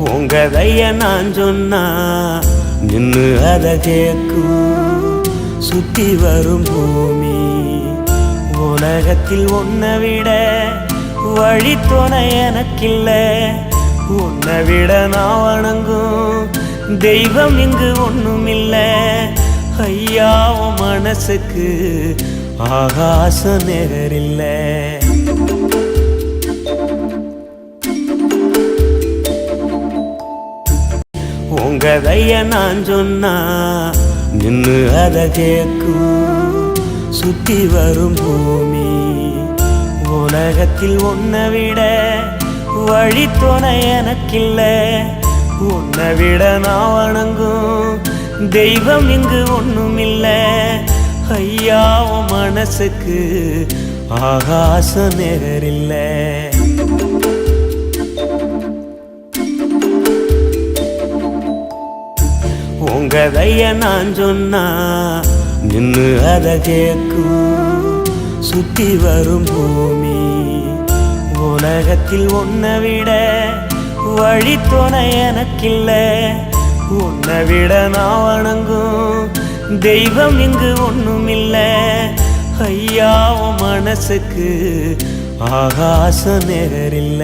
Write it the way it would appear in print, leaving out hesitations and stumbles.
உங்க தைய நான் சொன்னா நின்னு அத கேக்கும் சுத்தி வரும் பூமி. உலகத்தில் உன்னை விட வழித்துணை எனக்கில்ல. உன்னை விட நான் வணங்கும் தெய்வம் இங்கு ஒண்ணுமில்ல. ஐயா உன் மனசுக்கு ஆகாச நேரில்ல. உங்க தைய நான் சொன்னா நின்னு அத கேக்கும் சுத்தி வரும் பூமி. உலகத்தில் உன்னை விட வழித்துணை எனக்கில்ல. உன்னை விட நான் வணங்கும் தெய்வம் இங்கு ஒண்ணுமில்ல. ஐயா உன் மனசுக்கு ஆகாச நேரில்ல. உங்க தைய நான் சொன்னா நின்னு அத கேக்கும் சுத்தி வரும் பூமி. உலகத்தில் உன்னை விட வழித்துணை எனக்கில்ல. உன்னை விட நான் வணங்கும் தெய்வம் இங்கு ஒண்ணுமில்ல. ஐயா உன் மனசுக்கு ஆகாச நேரில்ல.